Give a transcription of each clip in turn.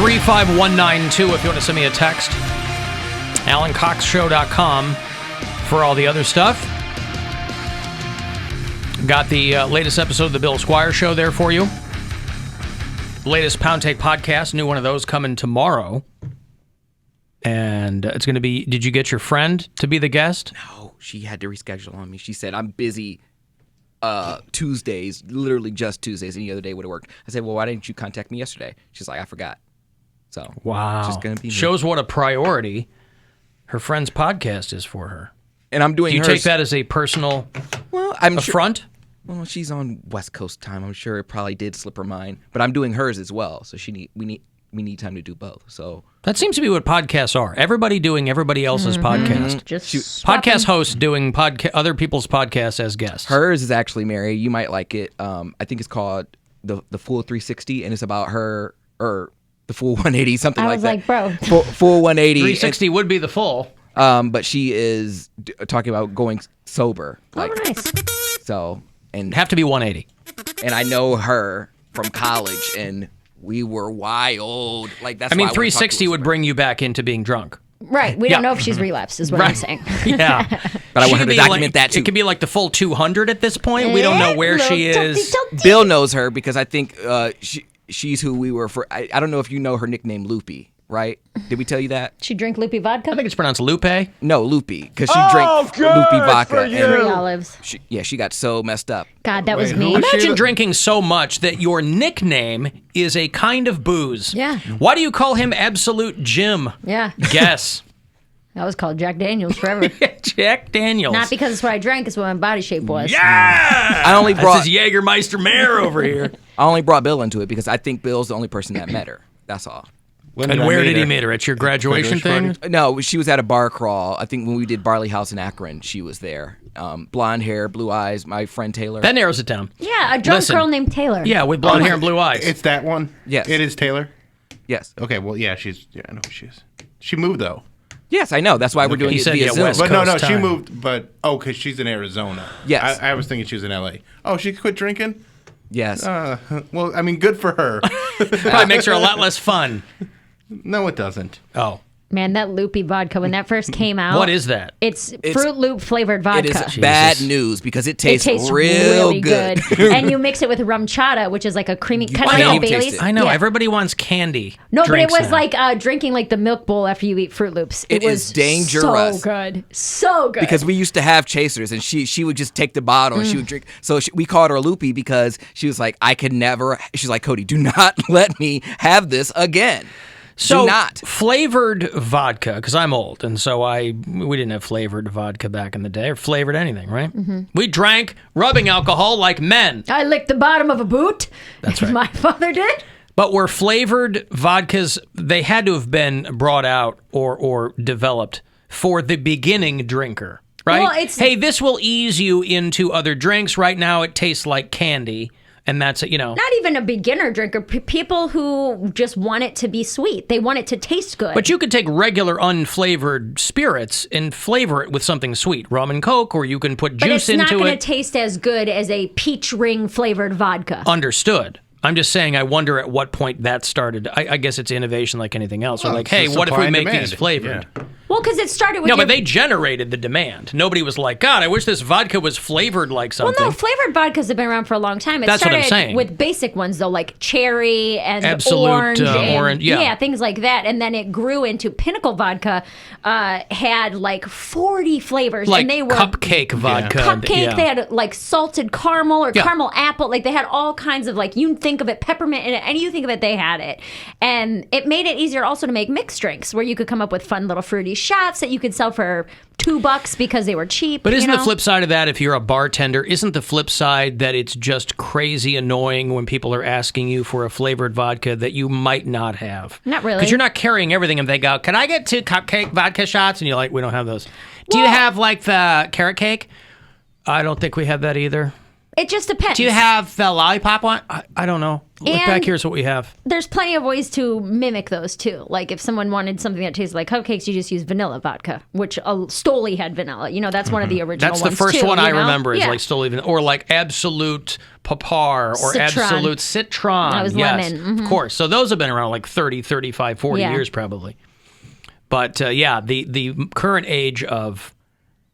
35192 if you want to send me a text. AlanCoxShow.com for all the other stuff. Got the latest episode of the Bill Squire Show there for you. Latest Poundcake podcast, new one of those coming tomorrow. And it's going to be, did you get your friend to be the guest? No, she had to reschedule on me. She said, I'm busy Tuesdays, literally just Tuesdays. Any other day would have worked. I said, well, why didn't you contact me yesterday? She's like, I forgot. So, wow. Just gonna be me. Shows what a priority her friend's podcast is for her. And I'm doing Do you hers. take that as a personal affront? Sure, well, she's on West Coast time. I'm sure it probably did slip her mind. But I'm doing hers as well. So we need time to do both. So that seems to be what podcasts are. Everybody doing everybody else's podcast. Podcast hosts doing other people's podcasts as guests. Hers is actually, Mary, you might like it. I think it's called the Full 360, and it's about her, or the Full 180, something like that. I was like, bro. Full 180. 360 would be the full. But she is talking about going sober. Oh, nice. So, and have to be 180. And I know her from college, and we were wild. Like that's. I mean, 360 would bring you back into being drunk. Right. We don't know if she's relapsed, is what I'm saying. Yeah. But I want her to document that too. It could be like the full 200 at this point. We don't know where she is. Bill knows her because I think she's who we were for. I don't know if you know her nickname, Loopy. Right? Did we tell you that? She drink Loopy vodka? I think it's pronounced Lupe. No, Loopy, because she drank Loopy vodka. And 3 olives. She got so messed up. God, that was me. Imagine drinking so much that your nickname is a kind of booze. Yeah. Why do you call him Absolute Jim? Yeah. Guess. I was called Jack Daniels forever. Jack Daniels. Not because it's what I drank, it's what my body shape was. Yeah! I only brought That's his Jägermeister Mare over here. I only brought Bill into it because I think Bill's the only person that met her. That's all. And where did he meet her? At your graduation thing? No, she was at a bar crawl. I think when we did Barley House in Akron, she was there. Blonde hair, blue eyes, my friend Taylor. That narrows it down. Yeah, a drunk girl named Taylor. Yeah, with blonde hair and blue eyes. It's that one? Yes. It is Taylor? Yes. Okay, well, yeah, I know who she is. She moved, though. Yes, I know. That's why we're doing it via Zoom. But no, she moved, because she's in Arizona. Yes. I was thinking she was in L.A. Oh, she quit drinking? Yes. Well, I mean, good for her. Probably makes her a lot less fun. No, it doesn't. Oh. Man, that Loopy vodka, when that first came out. What is that? It's Fruit Loop flavored vodka. It is bad news because it tastes real really good. And you mix it with rum chata, which is like a creamy, kind of like Bailey's. I know. Yeah. Everybody wants candy. No, but it was like drinking like the milk bowl after you eat Fruit Loops. It was dangerous. So good. So good. Because we used to have chasers, and she would just take the bottle and she would drink. So we called her Loopy because she was like, I could never. She's like, Cody, do not let me have this again. So not. Flavored vodka, because I'm old, and so we didn't have flavored vodka back in the day, or flavored anything, right? Mm-hmm. We drank rubbing alcohol like men. I licked the bottom of a boot. That's right. My father did. But were flavored vodkas, they had to have been brought out or developed for the beginning drinker, right? Well, hey, this will ease you into other drinks. Right now it tastes like candy. And that's it, Not even a beginner drinker. People who just want it to be sweet. They want it to taste good. But you could take regular unflavored spirits and flavor it with something sweet. Rum and Coke, or you can put juice into it. But it's not going to taste as good as a peach ring flavored vodka. Understood. I'm just saying, I wonder at what point that started. I guess it's innovation like anything else. Or like, hey, what if we make these flavored? Yeah. Well, because it started with but they generated the demand. Nobody was like, God, I wish this vodka was flavored like something. Well, no, flavored vodkas have been around for a long time. That's what I'm saying. With basic ones, though, like cherry and Absolute, orange. Yeah, things like that. And then it grew into Pinnacle Vodka, had like 40 flavors. Like and they were cupcake vodka. Cupcake, they had like salted caramel or caramel apple. Like they had all kinds of you think of it, peppermint in it, and you think of it, they had it. And it made it easier also to make mixed drinks where you could come up with fun little fruity shots that you could sell for $2 because they were cheap. But isn't the flip side of that, if you're a bartender, isn't the flip side that it's just crazy annoying when people are asking you for a flavored vodka that you might not have? Not really. Because you're not carrying everything and they go, can I get 2 cupcake vodka shots? And you're like, we don't have those. Do you have like the carrot cake? I don't think we have that either. It just depends. Do you have the lollipop one? I don't know. Look And- back, here's what we have. There's plenty of ways to mimic those too. Like if someone wanted something that tasted like cupcakes, you just use vanilla vodka, which Stoli had vanilla. That's one of the original That's ones the first too, one I you know? remember is Yeah. like still even, or like Absolute Papar or Citron. Absolute Citron. That was yes, lemon. of course. So those have been around like 30, 35, 40 Yeah. years probably. But the current age of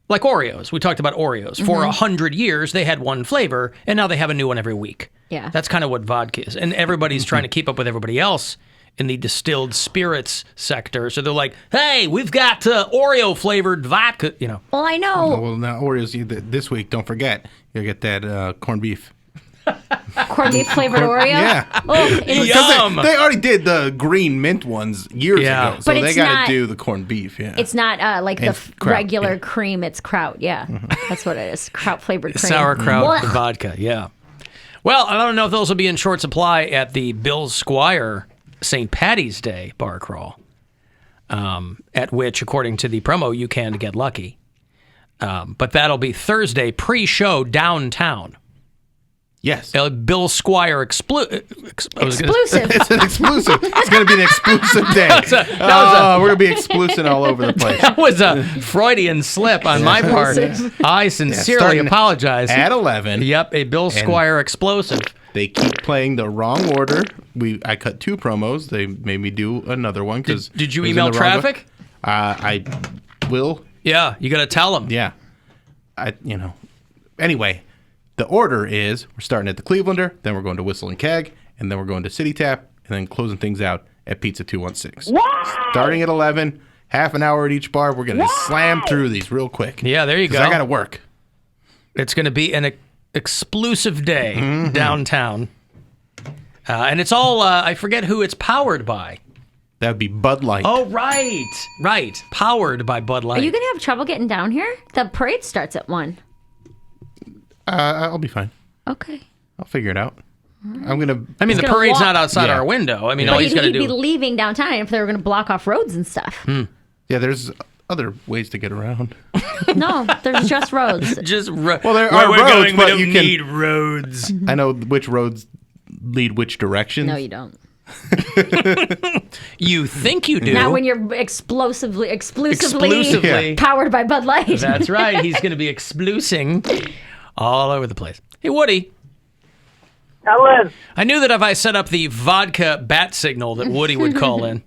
like Oreos. We talked about Oreos. For 100 years, they had one flavor, and now they have a new one every week. Yeah. That's kind of what vodka is. And everybody's trying to keep up with everybody else in the distilled spirits sector. So they're like, hey, we've got Oreo-flavored vodka, Well, I know Well, now Oreos this week. Don't forget, you'll get that corned beef. corned beef flavored Oreo. Yeah. Oh, it was Yum. They already did the green mint ones years Yeah. ago, so But they it's got not- to do the corned beef. Yeah. It's not like the And kraut, regular yeah. cream. It's kraut. Yeah, that's what it is. Kraut flavored cream. Sauerkraut Blech. vodka, yeah. Well, I don't know if those will be in short supply at the Bill Squire St. Paddy's Day bar crawl, at which, according to the promo, you can get lucky. But that'll be Thursday pre-show downtown. Yes. Bill Squire exclusive. Exclusive. It's an exclusive. It's going to be an exclusive day. We're going to be exclusive all over the place. That was a Freudian slip on my part. I sincerely starting apologize. At 11. Yep, a Bill Squire explosive. They keep playing the wrong order. I cut 2 promos. They made me do another one because. Did you email traffic? I will. Yeah, you got to tell them. Yeah. Anyway, the order is we're starting at the Clevelander, then we're going to Whistle and Keg, and then we're going to City Tap, and then closing things out at Pizza 216. Starting at 11, half an hour at each bar. We're going to slam through these real quick. Yeah, there you go. I got to work. It's going to be an exclusive day downtown. And it's all, I forget who it's powered by. That would be Bud Light. Oh, right. Powered by Bud Light. Are you gonna have trouble getting down here? The parade starts at 1. I'll be fine. Okay. I'll figure it out. I'm going to. I mean, the gonna parade's walk. not outside Yeah. our window. I mean, But all he's got to he'd be do. leaving downtown if they were gonna block off roads and stuff. Yeah, there's other ways to get around. No, there's just roads. Well, there are roads, but you can. roads. I know which roads lead which directions. No, you don't. You think you do. Not when you're exclusively Exclusively. powered by Bud Light. That's right. He's going to be explusing all over the place. Hey, Woody. Alan, I knew that if I set up the vodka bat signal that Woody would call in.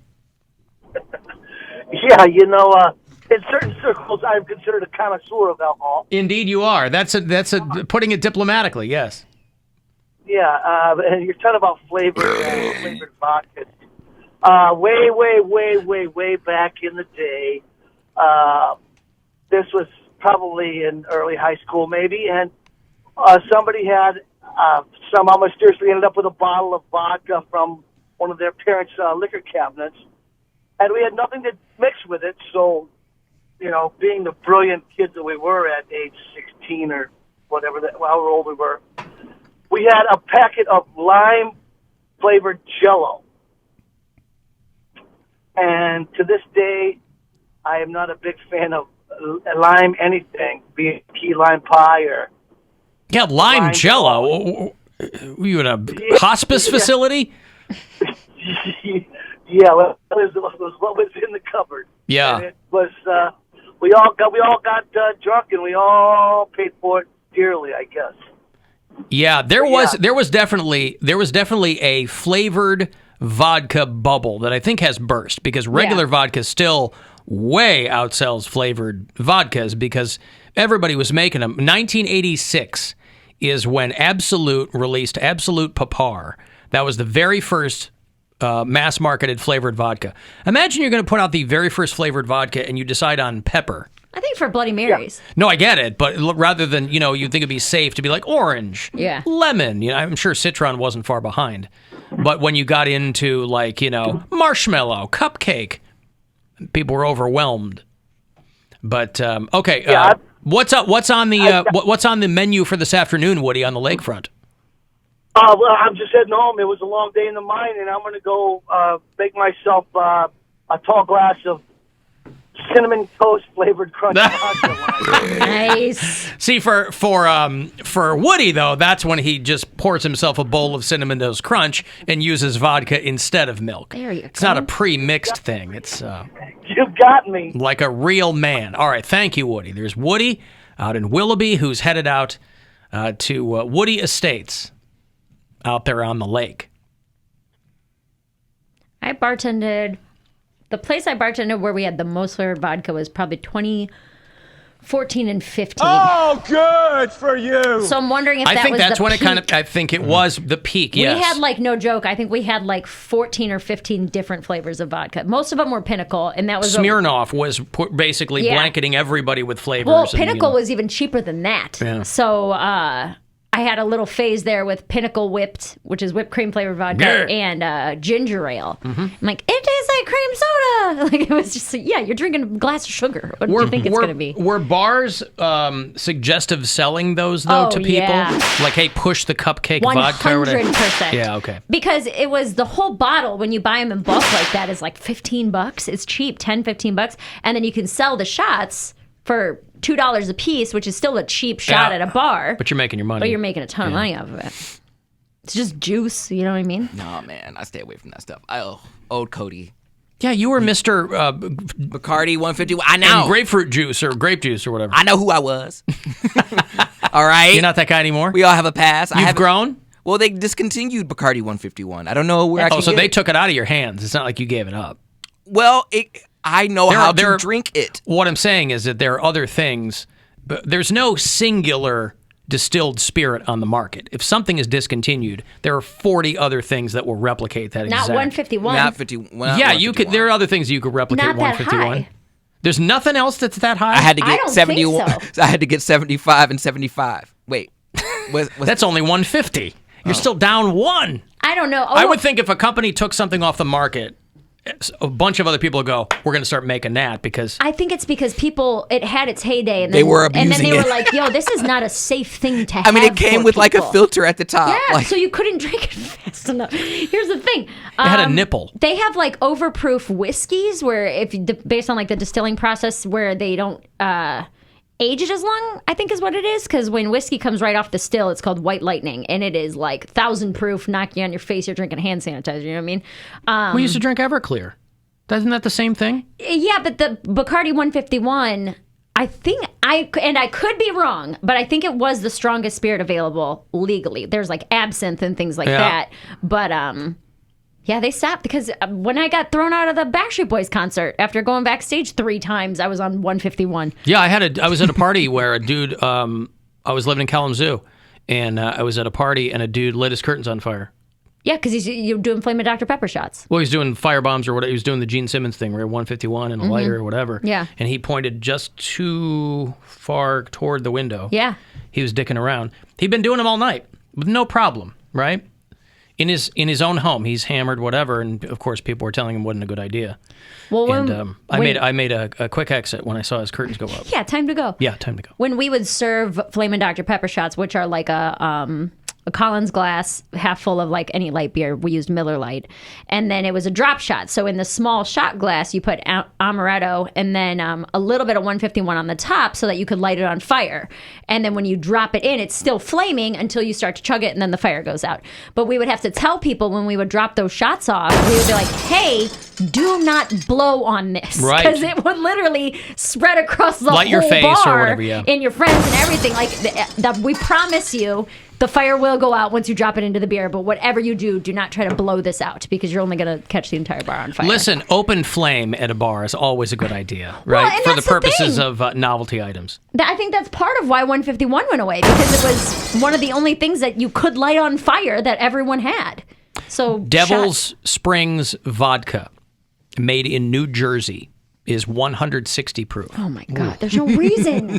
yeah, in certain circles, I'm considered a connoisseur of alcohol. Indeed, you are. That's putting it diplomatically. Yes. Yeah, and you're talking about flavored vodka. Way back in the day, this was probably in early high school, maybe, and somebody had somehow mysteriously ended up with a bottle of vodka from one of their parents' liquor cabinets, and we had nothing to mix with it. So, being the brilliant kids that we were at age 16 or whatever, however old we were, we had a packet of lime-flavored Jell-O. And to this day, I am not a big fan of lime anything, be it key lime pie or... Yeah, lime Jello. Were you in a hospice facility? Yeah, well, it was what was in the cupboard. Yeah. And it was, we all got drunk and we all paid for it dearly, I guess. Yeah, there was definitely a flavored vodka bubble that I think has burst because regular vodka still way outsells flavored vodkas because everybody was making them. 1986 is when Absolute released Absolute Papar. That was the very first mass-marketed flavored vodka. Imagine you're going to put out the very first flavored vodka and you decide on pepper. I think for Bloody Marys. No, I get it, but rather than, you'd think it'd be safe to be like orange, lemon, I'm sure Citron wasn't far behind. But when you got into marshmallow, cupcake, people were overwhelmed. But okay, what's up? What's on the menu for this afternoon, Woody, on the lakefront? Well, I'm just heading home. It was a long day in the mine, and I'm going to go make myself a tall glass of cinnamon toast flavored crunch vodka line. Nice. See, for Woody though, that's when he just pours himself a bowl of Cinnamon Toast Crunch and uses vodka instead of milk. There you It's go. not a pre-mixed thing. It's You got me. like a real man. All right, thank you, Woody. There's Woody out in Willoughby who's headed out to Woody Estates out there on the lake. I bartended. The place I bartended where we had the most flavored vodka was probably 2014 and 15. Oh, good for you. So I'm wondering if I that think was that's the when peak. I think it was the peak, yes. We had like, no joke, I think we had like 14 or 15 different flavors of vodka. Most of them were Pinnacle, and that was Smirnoff was basically Yeah. blanketing everybody with flavors. Well, and, Pinnacle was even cheaper than that. Yeah. So I had a little phase there with Pinnacle Whipped, which is whipped cream flavored vodka, Yeah. and ginger ale. Mm-hmm. I'm like, it tastes like cream soda. Like, it was just like, yeah, you're drinking a glass of sugar. What do you think it's going to be? Were bars suggestive selling those, though, Oh, to people? yeah. Like, hey, push the cupcake vodka or whatever? 100%. Yeah, okay. Because it was the whole bottle, when you buy them in bulk like that, is like $15. It's cheap, $10-15. And then you can sell the shots for $2 a piece, which is still a cheap shot Yeah. at a bar. But you're making your money. But you're making a ton of money off of it. It's just juice, you know what I mean? No, man, I stay away from that stuff. Oh, old Cody. Yeah, you were Mr. Bacardi 151. I know. grapefruit juice or grape juice or whatever. I know who I was. All right. You're not that guy anymore? We all have a past. You've grown? Well, they discontinued Bacardi 151. I don't know where I can Oh, so get they it. took it out of your hands. It's not like you gave it up. Well, I know how to drink it. What I'm saying is that there are other things. But there's no singular distilled spirit on the market. If something is discontinued, there are 40 other things that will replicate that Not exact. 151. Not 50. Well, Yeah, not you could. 151. There are other things you could replicate. Not that 151. high. There's nothing else that's that high. I had to I get don't 71. think so. I had to get 75 and 75. Wait. That's only 150. You're still down one. I don't know. Oh, I would think if a company took something off the market, a bunch of other people would go, we're going to start making that because. I think it's because it had its heyday, and They then, were and then abusing they it. were like, "Yo, this is not a safe thing to have." I mean, it came for with like a people." filter at the top. Yeah, Like, so you couldn't drink it fast enough. Here's the thing: It had a nipple. They have like overproof whiskeys, where based on like the distilling process, where they don't age it as long. I think is what it is, because when whiskey comes right off the still, it's called White Lightning, and it is like 1,000 proof, knock you on your face. You're drinking hand sanitizer. You know what I mean? We used to drink Everclear. Isn't that the same thing? Yeah, but the Bacardi 151, I think I could be wrong, but I think it was the strongest spirit available legally. There's like absinthe and things like Yeah. that. But yeah, they stopped because when I got thrown out of the Backstreet Boys concert after going backstage 3 times, I was on 151. Yeah, I was at a party where a dude. I was living in Kalamazoo, and I was at a party, and a dude lit his curtains on fire. Yeah, because you're doing Flamin' Dr. Pepper shots. Well, he's doing fire bombs or whatever. He was doing the Gene Simmons thing, where he had 151 and a lighter or whatever. Yeah. And he pointed just too far toward the window. Yeah. He was dicking around. He'd been doing them all night with no problem, right? In his own home, he's hammered, whatever, and of course, people were telling him it wasn't a good idea. Well, And I made a quick exit when I saw his curtains go up. Yeah, time to go. Yeah, time to go. When we would serve Flamin' Dr. Pepper shots, which are like a Collins glass half full of like any light beer, we used Miller Lite, and then it was a drop shot. So in the small shot glass, you put amaretto and then a little bit of 151 on the top so that you could light it on fire. And then when you drop it in, it's still flaming until you start to chug it, and then the fire goes out. But we would have to tell people when we would drop those shots off, we would be like, "Hey, do not blow on this," Right. because it would literally spread across the Light whole your face or bar whatever, yeah. and your friends and everything. Like that, we promise you, the fire will go out once you drop it into the beer. But whatever you do, do not try to blow this out, because you're only going to catch the entire bar on fire. Listen, open flame at a bar is always a good idea, right? and For the that's the purposes thing. of novelty items. I think that's part of why 151 went away, because it was one of the only things that you could light on fire that everyone had. So Devil's Springs vodka, made in New Jersey, is 160 proof. Oh my God! There's no reason.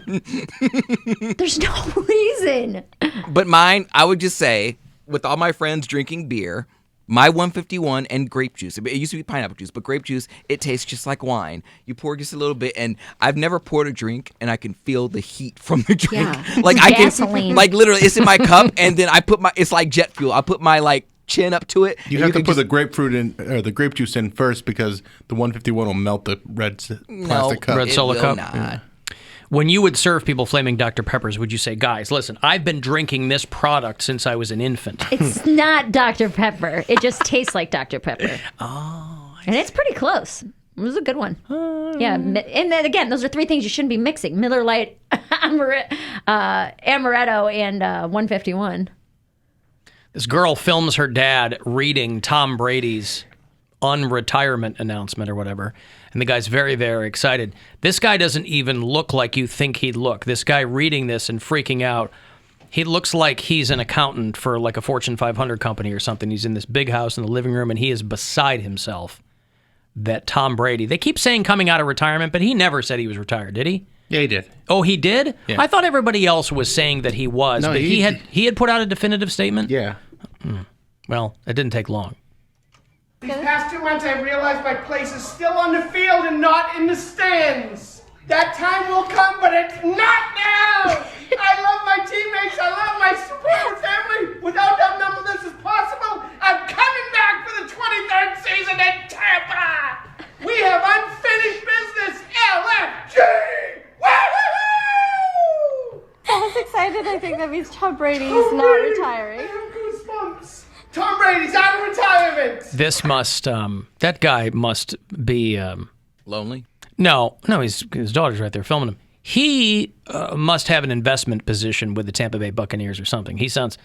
There's no reason. but mine, I would just say, with all my friends drinking beer, my 151 and grape juice. It used to be pineapple juice, but grape juice, it tastes just like wine. You pour just a little bit, and I've never poured a drink, and I can feel the heat from the drink. Yeah. Like It's I gasoline. can, like literally, it's in my cup, and then I put it's like jet fuel. I put my like chin up to it. You have to put the grapefruit in, or the grape juice in first, because the 151 will melt the plastic cup. Red Solo cup. Not. When you would serve people flaming Dr. Peppers, would you say, guys, listen, I've been drinking this product since I was an infant? It's not Dr. Pepper. It just tastes like Dr. Pepper. And it's pretty close. It was a good one. Yeah. And then again, those are three things you shouldn't be mixing: Miller Lite, Amaretto, and 151. This girl films her dad reading Tom Brady's unretirement announcement or whatever, and the guy's very, very excited. This guy doesn't even look like you think he'd look. This guy reading this and freaking out, he looks like he's an accountant for like a Fortune 500 company or something. He's in this big house in the living room, and he is beside himself that Tom Brady, they keep saying coming out of retirement, but he never said he was retired, did he? Yeah, he did. Oh, he did? Yeah. I thought everybody else was saying that he was, No, but he had put out a definitive statement? Yeah. Well, it didn't take long. These past 2 months, I've realized my place is still on the field and not in the stands. That time will come, but it's not now. I love my teammates. I love my support family. Without them, none of this is possible. I'm coming back for the 23rd season in Tampa. We have unfinished business. LFG. Woo-hoo-hoo! I was excited. I think that means Tom Brady's not retiring. I have goosebumps. Tom Brady's out of retirement. This must, that guy must be, Lonely? no, his daughter's right there filming him. He must have an investment position with the Tampa Bay Buccaneers or something. He sounds,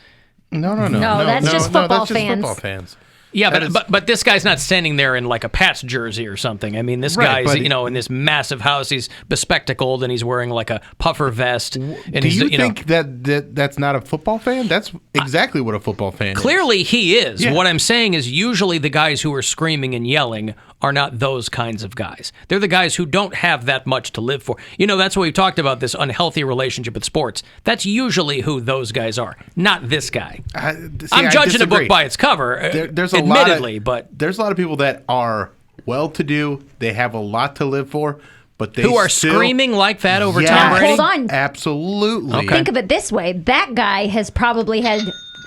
No, that's just football fans. Football fans. yeah, but this guy's not standing there in like a Pats jersey or something. I mean, this Right, guy's, but- in this massive house. He's bespectacled and he's wearing like a puffer vest. And Do he's, you think that's not a football fan? That's exactly what a football fan is. Clearly he is. Yeah. What I'm saying is usually the guys who are screaming and yelling are not those kinds of guys. They're the guys who don't have that much to live for. That's why we've talked about this unhealthy relationship with sports. That's usually who those guys are, not this guy. I'm judging a book by its cover, There's a admittedly, lot of, there's a lot of people that are well-to-do. They have a lot to live for, but they who are still, screaming like that over Yes, Tom Brady? Hold on. Absolutely. Okay. Think of it this way: that guy has probably had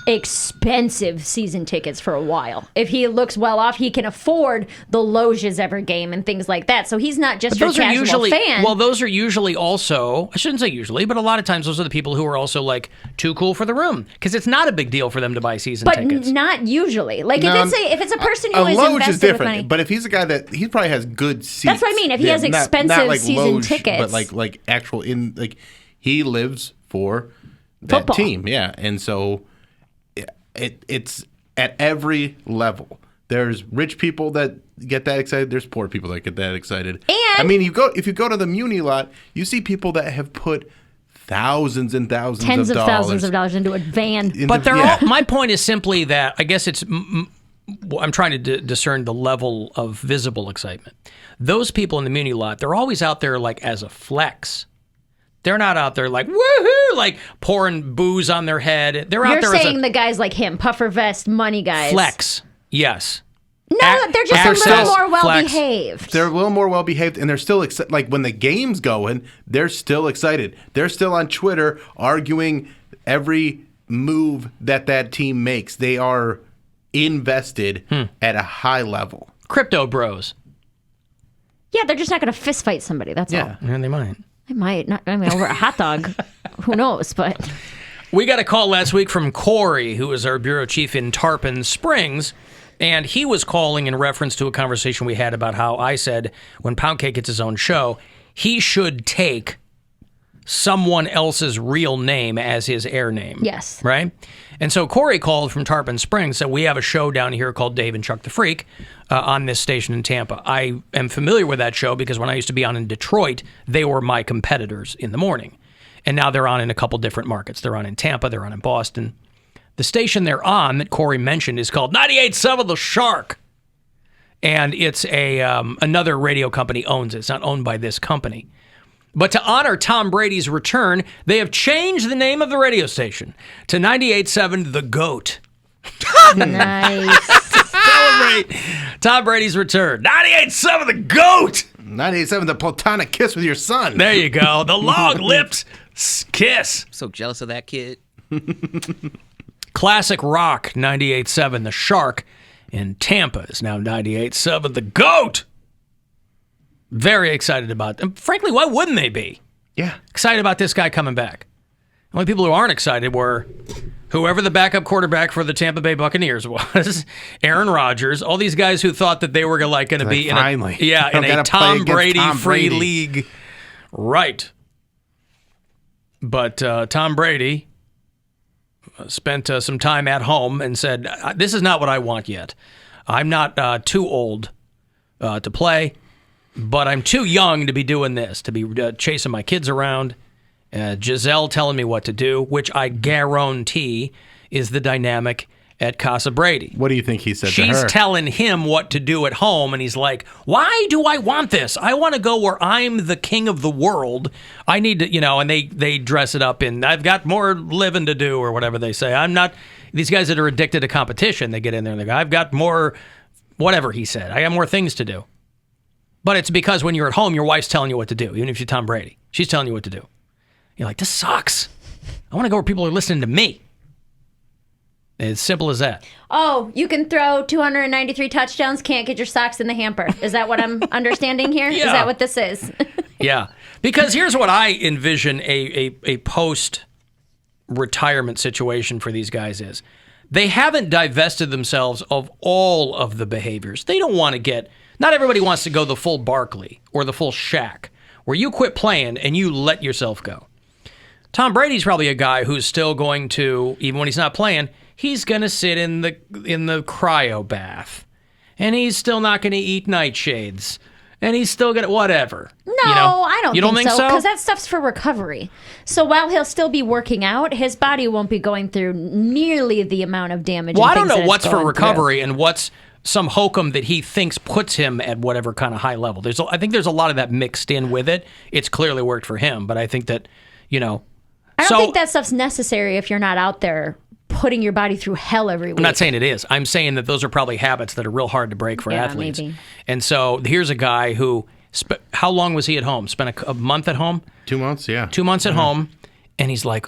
expensive season tickets for a while. If he looks well off, he can afford the loges every game and things like that. So he's not just your Those are casual usually fan. well. Those are usually also, I shouldn't say usually, but a lot of times those are the people who are also like too cool for the room because it's not a big deal for them to buy season but tickets. not usually. Like No, if it's a person who a is loge invested is different, with money. but if he's a guy that he probably has good seats. That's what I mean. If he has expensive like season loge, tickets. but like actual he lives for that Football. team, yeah, and so it's at every level. There's rich people that get that excited. There's poor people that get that excited. And I mean, if you go to the Muni lot, you see people that have put thousands and thousands tens of of dollars thousands of dollars into a van. But they're all, my point is simply that I guess it's I'm trying to discern the level of visible excitement. Those people in the Muni lot, they're always out there like as a flex. They're not out there like woohoo, like pouring booze on their head. They're out You're there saying as the guys like him, puffer vest, money a guys. flex. Yes. No, they're just access, a little more well flex. behaved. They're a little more well behaved, and they're still like when the game's going, they're still excited. They're still on Twitter arguing every move that team makes. They are invested at a high level. Crypto bros. Yeah, they're just not going to fist fight somebody. That's all. Yeah, they might. They might not. I mean, over a hot dog. Who knows? But We got a call last week from Corey, who is our bureau chief in Tarpon Springs, and he was calling in reference to a conversation we had about how I said when Poundcake gets his own show, he should take someone else's real name as his air name. Yes. Right? And so Corey called from Tarpon Springs, said we have a show down here called Dave and Chuck the Freak on this station in Tampa. I am familiar with that show because when I used to be on in Detroit, they were my competitors in the morning. And now they're on in a couple different markets. They're on in Tampa, they're on in Boston. The station they're on that Corey mentioned is called 98.7 The Shark. And it's another radio company owns it. It's not owned by this company. But to honor Tom Brady's return, they have changed the name of the radio station to 98.7 The Goat. nice. Celebrate Tom Brady's return. 98.7 The Goat. 98.7 The Platonic Kiss with Your Son. There you go. The long-lipped kiss. So jealous of that kid. Classic Rock 98.7, The Shark in Tampa is now 98.7, The GOAT. Very excited about them. Frankly, why wouldn't they be? Yeah. Excited about this guy coming back. The only people who aren't excited were whoever the backup quarterback for the Tampa Bay Buccaneers was, Aaron Rodgers, all these guys who thought that they were going to be in a Tom Brady free league. Right. But Tom Brady spent some time at home and said, this is not what I want yet. I'm not too old to play, but I'm too young to be doing this, to be chasing my kids around. Giselle telling me what to do, which I guarantee is the dynamic at Casa Brady. What do you think he said to her? She's telling him what to do at home, and he's like, why do I want this? I want to go where I'm the king of the world. I need to, and they dress it up in, I've got more living to do, or whatever they say. I'm not, these guys that are addicted to competition, they get in there and they go, I've got more, whatever he said. I got more things to do. But it's because when you're at home, your wife's telling you what to do, even if you're Tom Brady. She's telling you what to do. You're like, this sucks. I want to go where people are listening to me. It's simple as that. Oh, you can throw 293 touchdowns, can't get your socks in the hamper. Is that what I'm understanding here? Yeah. Is that what this is? Yeah. Because here's what I envision a post-retirement situation for these guys is. They haven't divested themselves of all of the behaviors. They don't want to get... Not everybody wants to go the full Barkley or the full Shaq, where you quit playing and you let yourself go. Tom Brady's probably a guy who's still going to, even when he's not playing, he's going to sit in the cryo bath, and he's still not going to eat nightshades, and he's still going to whatever. No, I don't. You don't think so? Because that stuff's for recovery. So while he'll still be working out, his body won't be going through nearly the amount of damage. Well, I don't know what's for recovery and what's some hokum that he thinks puts him at whatever kind of high level. I think there's a lot of that mixed in with it. It's clearly worked for him, but I think that, I don't think that stuff's necessary if you're not out there putting your body through hell every week. I'm not saying it is. I'm saying that those are probably habits that are real hard to break for athletes. Maybe. And so here's a guy who, how long was he at home? Spent a month at home? 2 months, yeah. 2 months at home. And he's like,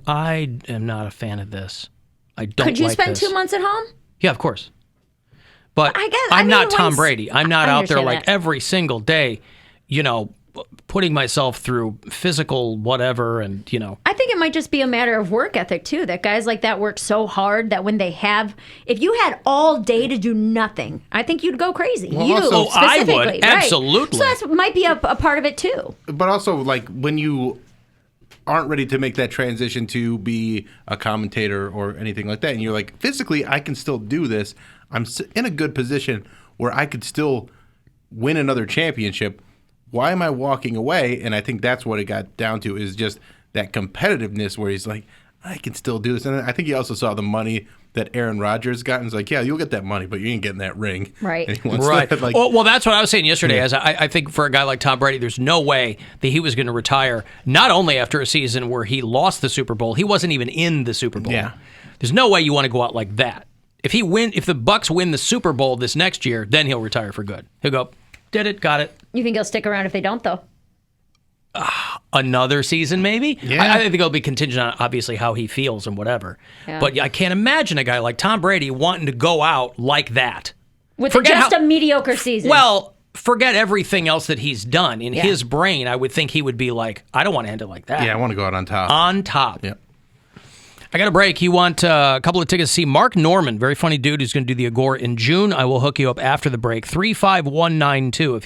I am not a fan of this. I don't like this. Could you spend 2 months at home? Yeah, of course. But I'm not Tom Brady. I'm not out there like every single day, putting myself through physical whatever and, I think it might just be a matter of work ethic, too, that guys like that work so hard that when they if you had all day to do nothing, I think you'd go crazy. Well, I would. Right? Absolutely. So that might be a part of it, too. But also, like, when you aren't ready to make that transition to be a commentator or anything like that, and you're like, physically, I can still do this. I'm in a good position where I could still win another championship. Why am I walking away? And I think that's what it got down to, is just that competitiveness where he's like, I can still do this. And I think he also saw the money that Aaron Rodgers got, and he's like, yeah, you'll get that money, but you ain't getting that ring. Right. Right. Well, that's what I was saying yesterday. As I think for a guy like Tom Brady, there's no way that he was going to retire, not only after a season where he lost the Super Bowl, he wasn't even in the Super Bowl. Yeah. There's no way you want to go out like that. If the Bucs win the Super Bowl this next year, then he'll retire for good. He'll go, did it, got it. You think he'll stick around if they don't, though? Another season, maybe? Yeah. I think it'll be contingent on, obviously, how he feels and whatever. Yeah. But I can't imagine a guy like Tom Brady wanting to go out like that. With a mediocre season. Well, forget everything else that he's done. In his brain, I would think he would be like, I don't want to end it like that. Yeah, I want to go out on top. On top. Yep. I got a break. You want a couple of tickets to see Mark Norman, very funny dude who's going to do the Agora in June. I will hook you up after the break. 35192 if you